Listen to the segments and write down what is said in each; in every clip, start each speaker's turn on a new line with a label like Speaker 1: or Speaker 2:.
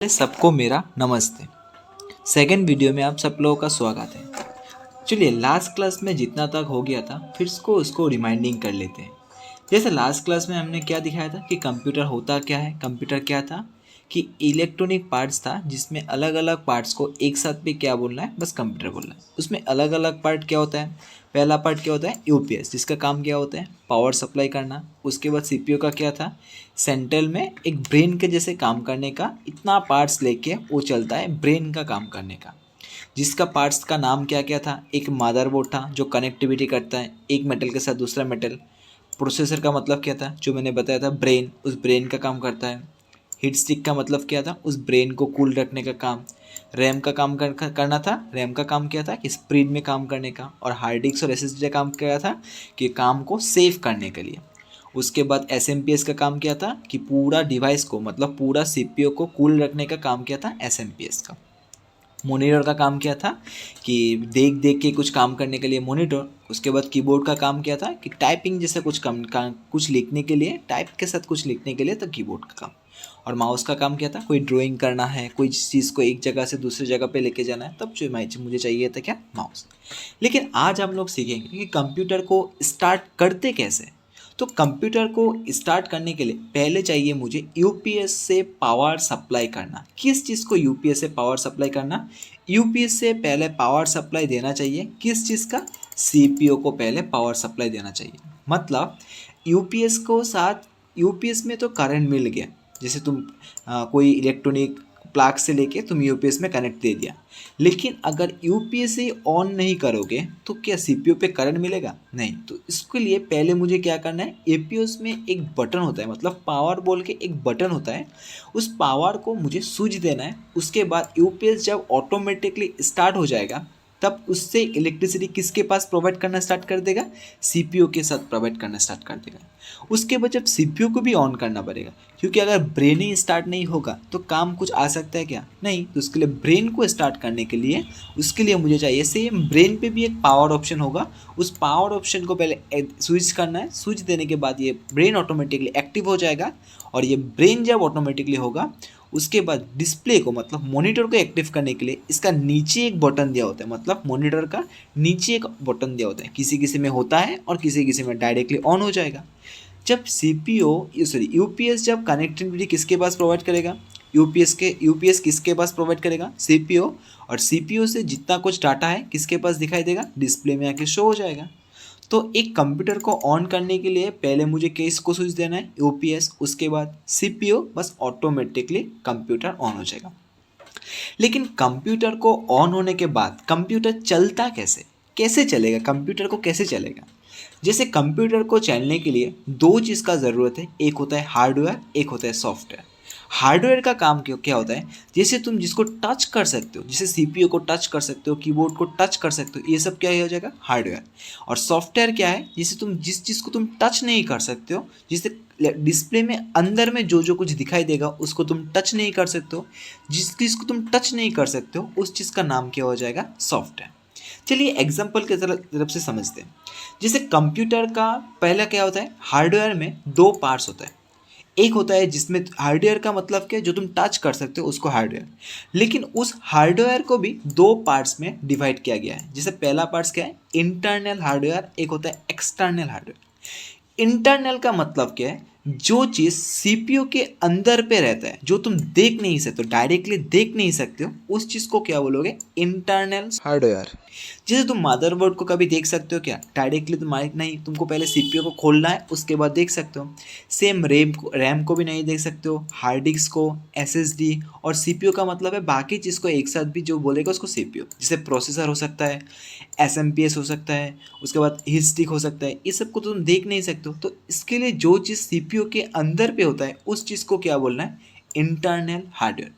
Speaker 1: सबको मेरा नमस्ते। सेकंड वीडियो में आप सब लोगों का स्वागत है। चलिए लास्ट क्लास में जितना तक हो गया था फिर उसको रिमाइंडिंग कर लेते हैं। जैसे लास्ट क्लास में हमने क्या दिखाया था कि कंप्यूटर होता क्या है। कंप्यूटर क्या था कि इलेक्ट्रॉनिक पार्ट्स था जिसमें अलग अलग पार्ट्स को एक साथ पे क्या बोलना है, बस कंप्यूटर बोलना है। उसमें अलग अलग पार्ट क्या होता है। पहला पार्ट क्या होता है, यूपीएस, जिसका काम क्या होता है, पावर सप्लाई करना। उसके बाद सीपीयू का क्या था, सेंट्रल में एक ब्रेन के जैसे काम करने का, इतना पार्ट्स लेके वो चलता है ब्रेन का काम करने का। जिसका पार्ट्स का नाम क्या क्या था, एक मदरबोर्ड था जो कनेक्टिविटी करता है एक मेटल के साथ दूसरा मेटल। प्रोसेसर का मतलब क्या था, जो मैंने बताया था ब्रेन, उस ब्रेन का काम करता है। हीट स्टिक का मतलब क्या था, उस ब्रेन को कूल रखने का काम। रैम का काम करना था, रैम का काम क्या था कि स्पीड में काम करने का। और हार्ड डिस्क और एसएसडी का काम क्या था कि काम को सेव करने के लिए। उसके बाद एसएमपीएस का काम क्या था कि पूरा डिवाइस को मतलब पूरा सीपीयू को कूल रखने का काम क्या था एसएमपीएस का। मॉनिटर का काम क्या था कि देख देख के कुछ काम करने के लिए मॉनिटर। उसके बाद कीबोर्ड का काम क्या था कि टाइपिंग जैसे कुछ लिखने के लिए, टाइप के साथ कुछ लिखने के लिए तो कीबोर्ड का काम। और माउस का काम क्या था, कोई ड्राइंग करना है, कोई चीज़ को एक जगह से दूसरी जगह पे लेके जाना है, तब जो मुझे चाहिए था क्या, माउस। लेकिन आज हम लोग सीखेंगे कि कंप्यूटर को स्टार्ट करते कैसे। तो कंप्यूटर को स्टार्ट करने के लिए पहले चाहिए मुझे यूपीएस से पावर सप्लाई करना। किस चीज़ को यूपीएस से पावर सप्लाई करना, यूपीएस से पहले पावर सप्लाई देना चाहिए किस चीज़ का, सीपीयू को पहले पावर सप्लाई देना चाहिए। मतलब यूपीएस को साथ, यूपीएस में तो करंट मिल गया, जैसे तुम कोई इलेक्ट्रॉनिक प्लग से लेके तुम यूपीएस में कनेक्ट दे दिया। लेकिन अगर यूपीएस ही ऑन नहीं करोगे तो क्या सीपीयू पे करंट मिलेगा, नहीं। तो इसके लिए पहले मुझे क्या करना है, एपीयूस में एक बटन होता है, मतलब पावर बोल के एक बटन होता है, उस पावर को मुझे स्विच देना है। उसके बाद यूपीएस जब ऑटोमेटिकली स्टार्ट हो जाएगा तब उससे इलेक्ट्रिसिटी किसके पास प्रोवाइड करना स्टार्ट कर देगा, सीपीयू के साथ प्रोवाइड करना स्टार्ट कर देगा। उसके बाद जब सीपीयू को भी ऑन करना पड़ेगा, क्योंकि अगर ब्रेन ही स्टार्ट नहीं होगा तो काम कुछ आ सकता है क्या, नहीं। तो उसके लिए ब्रेन को स्टार्ट करने के लिए, उसके लिए मुझे चाहिए सेम ब्रेन पे भी एक पावर ऑप्शन होगा। उस पावर ऑप्शन को पहले स्विच करना है, स्विच देने के बाद ये ब्रेन ऑटोमेटिकली एक्टिव हो जाएगा। और ये ब्रेन जब ऑटोमेटिकली होगा उसके बाद डिस्प्ले को मतलब मॉनिटर को एक्टिव करने के लिए इसका नीचे एक बटन दिया होता है, मतलब मॉनिटर का नीचे एक बटन दिया होता है। किसी किसी में होता है और किसी किसी में डायरेक्टली ऑन हो जाएगा। जब यूपीएस जब कनेक्टिविटी किसके पास प्रोवाइड करेगा, यूपीएस किसके पास प्रोवाइड करेगा, सीपीयू। और सीपीयू से जितना कुछ डाटा है किसके पास दिखाई देगा, डिस्प्ले में आके शो हो जाएगा। तो एक कंप्यूटर को ऑन करने के लिए पहले मुझे किस को स्विच देना है, यूपीएस, उसके बाद सीपीयू, बस ऑटोमेटिकली कंप्यूटर ऑन हो जाएगा। लेकिन कंप्यूटर को ऑन होने के बाद कंप्यूटर चलता कैसे, कैसे चलेगा, कंप्यूटर को कैसे चलेगा। जैसे कंप्यूटर को चलने के लिए दो चीज़ का ज़रूरत है, एक होता है हार्डवेयर, एक होता है सॉफ्टवेयर। हार्डवेयर का काम क्यों क्या होता है, जैसे तुम जिसको टच कर सकते हो, जैसे सीपीयू को टच कर सकते हो, कीबोर्ड को टच कर सकते हो, ये सब क्या हो जाएगा, हार्डवेयर। और सॉफ्टवेयर क्या है, जैसे तुम जिस चीज़ को तुम टच नहीं कर सकते हो, जिससे डिस्प्ले में अंदर में जो जो कुछ दिखाई देगा उसको तुम टच नहीं कर सकते हो, जिस चीज़ को तुम टच नहीं कर सकते हो उस चीज़ का नाम क्या हो जाएगा, सॉफ्टवेयर। चलिए एग्जाम्पल की तरफ से समझते हैं। जैसे कंप्यूटर का पहला क्या होता है, हार्डवेयर में दो पार्ट्स होता है। एक होता है जिसमें हार्डवेयर का मतलब क्या है, जो तुम टच कर सकते हो उसको हार्डवेयर। लेकिन उस हार्डवेयर को भी दो पार्ट्स में डिवाइड किया गया है। जैसे पहला पार्ट्स क्या है, इंटरनल हार्डवेयर, एक होता है एक्सटर्नल हार्डवेयर। इंटरनल का मतलब क्या है, जो चीज़ सीपीयू के अंदर पे रहता है, जो तुम देख नहीं सकते हो, डायरेक्टली देख नहीं सकते हो, उस चीज़ को क्या बोलोगे, इंटरनल हार्डवेयर। जैसे तुम मदरबोर्ड को कभी देख सकते हो क्या, डायरेक्टली तुम नहीं, तुमको पहले सीपीयू को खोलना है उसके बाद देख सकते हो। सेम रैम को भी नहीं देख सकते हो, हार्ड डिस्क को, एसएसडी। और सीपीयू का मतलब है बाकी चीज़ को एक साथ भी जो बोलेगा उसको सीपीयू। जैसे प्रोसेसर हो सकता है, एसएमपीएस हो सकता है, उसके बाद हीट स्टिक हो सकता है, ये सब को तुम देख नहीं सकते हो। तो इसके लिए जो चीज़ सीपीयू के अंदर पे होता है उस चीज़ को क्या बोलना है, इंटरनल हार्डवेयर।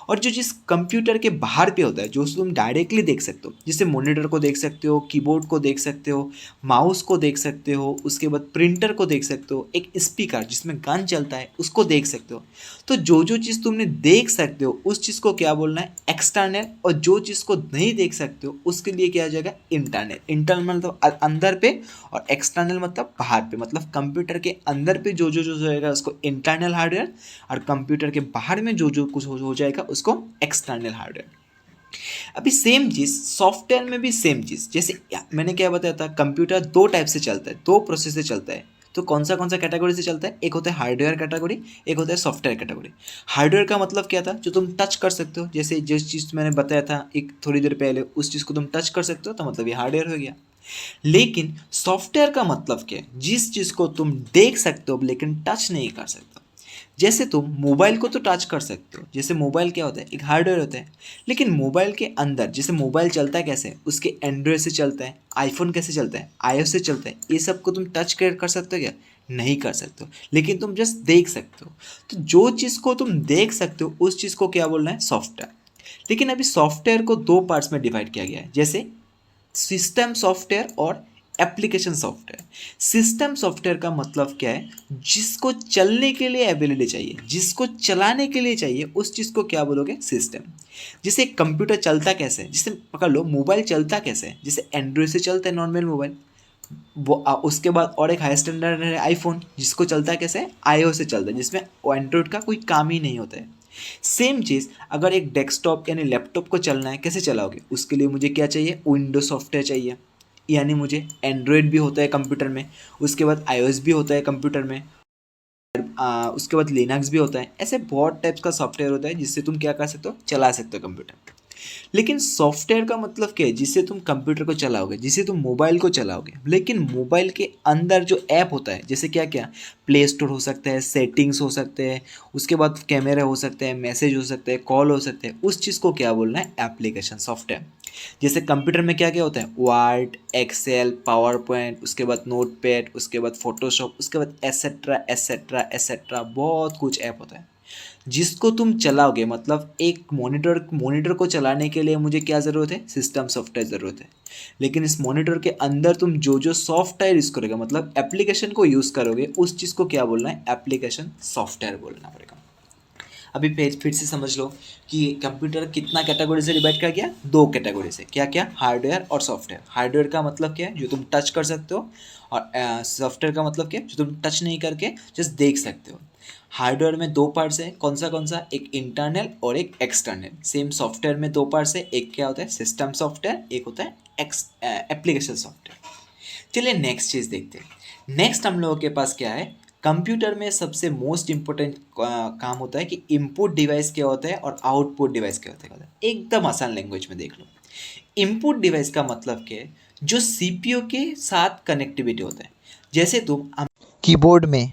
Speaker 1: और जो चीज़ कंप्यूटर के बाहर पे होता है, जो तुम डायरेक्टली देख सकते हो, जैसे मॉनिटर को देख सकते हो, कीबोर्ड को देख सकते हो, माउस को देख सकते हो, उसके बाद प्रिंटर को देख सकते हो, एक स्पीकर जिसमें गान चलता है उसको देख सकते हो। तो जो जो चीज़ तुमने देख सकते हो उस चीज़ को क्या बोलना है, एक्सटर्नल, और जो चीज़ को नहीं देख सकते हो उसके लिए क्या हो जाएगा, इंटरनल। इंटरनल मतलब अंदर पे, और एक्सटर्नल मतलब बाहर पे, मतलब कंप्यूटर के अंदर पे जो जो जो जाएगा उसको इंटरनल हार्डवेयर, और कंप्यूटर के बाहर में जो जो कुछ हो जाएगा उसको एक्सटर्नल हार्डवेयर। अभी सेम चीज़ सॉफ्टवेयर में भी सेम चीज़, जैसे मैंने क्या बताया था, कंप्यूटर दो टाइप से चलता है, दो प्रोसेस से चलता है। तो कौन सा कैटेगरी से चलता है, एक होता है हार्डवेयर कैटेगरी, एक होता है सॉफ्टवेयर कैटेगरी। हार्डवेयर का मतलब क्या था, जो तुम टच कर सकते हो, जैसे जिस चीज़ मैंने बताया था एक थोड़ी देर पहले, उस चीज़ को तुम टच कर सकते हो, तो मतलब ये हार्डवेयर हो गया। लेकिन सॉफ्टवेयर का मतलब क्या है, जिस चीज़ को तुम देख सकते हो लेकिन टच नहीं कर सकते। जैसे तुम मोबाइल को तो टच कर सकते हो, जैसे मोबाइल क्या होता है, एक हार्डवेयर होता है। लेकिन मोबाइल के अंदर, जैसे मोबाइल चलता है कैसे, उसके एंड्रॉयड से चलता है, आईफोन कैसे चलता है, iOS से चलता है, ये सब को तुम टच कर सकते हो क्या, नहीं कर सकते हो, लेकिन तुम जस्ट देख सकते हो। तो जो चीज़ को तुम देख सकते हो उस चीज़ को क्या बोलना है, सॉफ्टवेयर। लेकिन अभी सॉफ्टवेयर को दो पार्ट्स में डिवाइड किया गया है, जैसे सिस्टम सॉफ्टवेयर और एप्लीकेशन सॉफ्टवेयर। सिस्टम सॉफ्टवेयर का मतलब क्या है, जिसको चलने के लिए एबिलिटी चाहिए, जिसको चलाने के लिए चाहिए, उस चीज़ को क्या बोलोगे, सिस्टम। जैसे कंप्यूटर चलता कैसे है, जिसे पकड़ लो, मोबाइल चलता कैसे है, जैसे एंड्रॉयड से चलता है नॉर्मल मोबाइल, वो उसके बाद और एक हाई स्टैंडर्ड है आईफोन, जिसको चलता है कैसे, iOS से चलता है, जिसमें एंड्रॉयड का कोई काम ही नहीं होता है। सेम चीज़ अगर एक डेस्कटॉप यानी लैपटॉप को चलना है, कैसे चलाओगे, उसके लिए मुझे क्या चाहिए, विंडो सॉफ्टवेयर चाहिए, यानी मुझे एंड्रॉयड भी होता है कंप्यूटर में, उसके बाद iOS भी होता है कंप्यूटर में, उसके बाद लिनक्स भी होता है। ऐसे बहुत टाइप्स का सॉफ्टवेयर होता है जिससे तुम क्या कर सकते हो, चला सकते हो कंप्यूटर। लेकिन सॉफ्टवेयर का मतलब क्या है, जिससे तुम कंप्यूटर को चलाओगे, जिससे तुम मोबाइल को चलाओगे, लेकिन मोबाइल के अंदर जो ऐप होता है, जैसे क्या क्या, प्ले स्टोर हो सकता है, सेटिंग्स हो सकते हैं, उसके बाद कैमरा हो सकते हैं, मैसेज हो सकते हैं, कॉल हो सकते हैं, उस चीज़ को क्या बोलना है, एप्लीकेशन सॉफ्टवेयर। जैसे कंप्यूटर में क्या क्या होता है, वर्ड, एक्सेल, पावर पॉइंट, उसके बाद नोटपैड, उसके बाद फोटोशॉप, उसके बाद एसेट्रा एसेट्रा एसेट्रा, बहुत कुछ ऐप होता है जिसको तुम चलाओगे। मतलब एक मॉनिटर को चलाने के लिए मुझे क्या ज़रूरत है, सिस्टम सॉफ्टवेयर ज़रूरत है। लेकिन इस मॉनिटर के अंदर तुम जो जो सॉफ्टवेयर यूज़ करोगे, मतलब एप्लीकेशन को यूज़ करोगे, उस चीज़ को क्या बोलना है, एप्लीकेशन सॉफ्टवेयर बोलना पड़ेगा। अभी फिर से समझ लो कि कंप्यूटर कितना कैटेगरी से डिवाइड किया गया, दो कैटेगरी से, क्या क्या, हार्डवेयर और सॉफ्टवेयर। हार्डवेयर का मतलब क्या है, जो तुम टच कर सकते हो, और सॉफ्टवेयर का मतलब क्या है, जो तुम टच नहीं करके जस्ट देख सकते हो। हार्डवेयर में दो पार्ट्स है, कौन सा, एक इंटरनल और एक एक्सटर्नल। सेम सॉफ्टवेयर में दो पार्ट्स है, एक क्या होता है, सिस्टम सॉफ्टवेयर, एक होता है एप्लीकेशन सॉफ्टवेयर। चलिए नेक्स्ट चीज़ देखते हैं। नेक्स्ट हम लोगों के पास क्या है, कंप्यूटर में सबसे मोस्ट इम्पोर्टेंट काम होता है कि इनपुट डिवाइस क्या होता है और आउटपुट डिवाइस क्या होता है। एकदम आसान लैंग्वेज में देख लो। इनपुट डिवाइस का मतलब क्या है, जो सीपीयू के साथ कनेक्टिविटी होता है। जैसे तुम कीबोर्ड में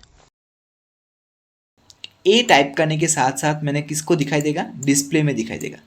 Speaker 1: ए टाइप करने के साथ साथ मैंने किसको दिखाई देगा, डिस्प्ले में दिखाई देगा।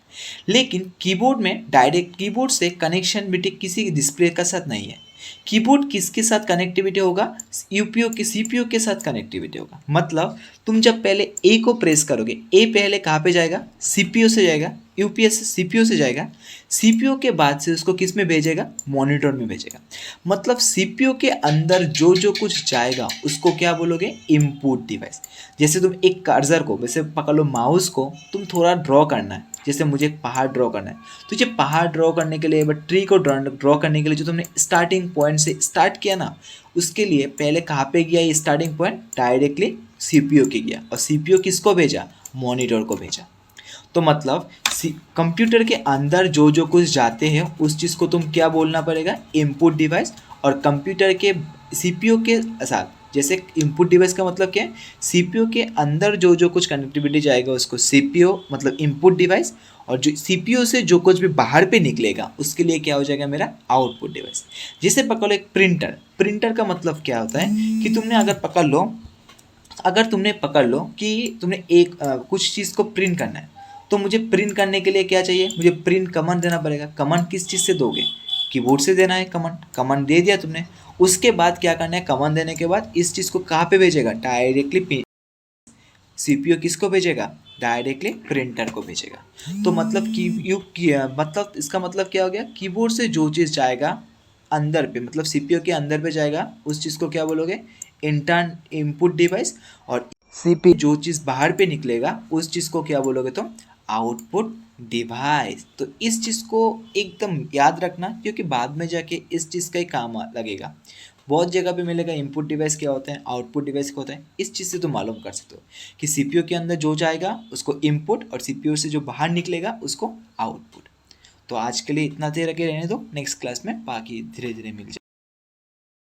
Speaker 1: लेकिन कीबोर्ड में डायरेक्ट कीबोर्ड से कनेक्शनबिलिटी किसी डिस्प्ले का साथ नहीं है। कीबोर्ड किसके साथ कनेक्टिविटी होगा, यूपीयू के सीपीयू के साथ कनेक्टिविटी होगा। मतलब तुम जब पहले ए को प्रेस करोगे, ए पहले कहाँ पे जाएगा, सीपीयू से जाएगा, यूपीएस से सीपीयू से जाएगा, सीपीयू के बाद से उसको किस में भेजेगा, मॉनिटर में भेजेगा। मतलब सीपीयू के अंदर जो जो कुछ जाएगा उसको क्या बोलोगे, इनपुट डिवाइस। जैसे तुम एक कर्सर को वैसे पकड़ लो, माउस को तुम थोड़ा ड्रॉ करना है, जैसे मुझे एक पहाड़ ड्रॉ करना है, तो ये पहाड़ ड्रॉ करने के लिए, बट ट्री को ड्रॉ करने के लिए जो तुमने स्टार्टिंग पॉइंट से स्टार्ट किया ना, उसके लिए पहले कहाँ पे गया ये स्टार्टिंग पॉइंट, डायरेक्टली सीपीयू के गया, और सीपीयू किसको भेजा, मॉनिटर को भेजा। तो मतलब कंप्यूटर के अंदर जो जो कुछ जाते हैं उस चीज़ को तुम क्या बोलना पड़ेगा, इनपुट डिवाइस। और कंप्यूटर के सीपीयू के साथ, जैसे इनपुट डिवाइस का मतलब क्या है, सीपीयू के अंदर जो जो कुछ कनेक्टिविटी जाएगा उसको सीपीयू मतलब इनपुट डिवाइस, और जो सीपीयू से जो कुछ भी बाहर पे निकलेगा उसके लिए क्या हो जाएगा मेरा, आउटपुट डिवाइस। जैसे पकड़ लो एक प्रिंटर, प्रिंटर का मतलब क्या होता है कि तुमने अगर तुमने पकड़ लो कि तुमने एक कुछ चीज़ को प्रिंट करना है, तो मुझे प्रिंट करने के लिए क्या चाहिए, मुझे प्रिंट कमांड देना पड़ेगा। कमांड किस चीज़ से दोगे, कीबोर्ड से देना है कमांड। कमांड दे दिया तुमने, उसके बाद क्या करना है, कमांड देने के बाद इस चीज़ को कहाँ पे भेजेगा, डायरेक्टली सीपीयू किसको भेजेगा, डायरेक्टली प्रिंटर को भेजेगा। तो मतलब मतलब इसका मतलब क्या हो गया, कीबोर्ड से जो चीज़ जाएगा अंदर पे, मतलब सीपीयू के अंदर पे जाएगा, उस चीज़ को क्या बोलोगे, इंटर्न इनपुट डिवाइस। और सीपी जो चीज़ बाहर पे निकलेगा उस चीज़ को क्या बोलोगे तुम? Output device. तो इस चीज़ को एकदम याद रखना, क्योंकि बाद में जाके इस चीज़ का ही काम लगेगा। बहुत जगह पे मिलेगा इनपुट डिवाइस क्या होता है, आउटपुट डिवाइस क्या होता है। इस चीज़ से तुम मालूम कर सकते हो कि सीपीयू के अंदर जो जाएगा उसको इनपुट और सीपीयू से जो बाहर निकलेगा उसको आउटपुट। तो आज के लिए इतना देर रहने दो, नेक्स्ट क्लास में बाकी धीरे धीरे मिल जाए।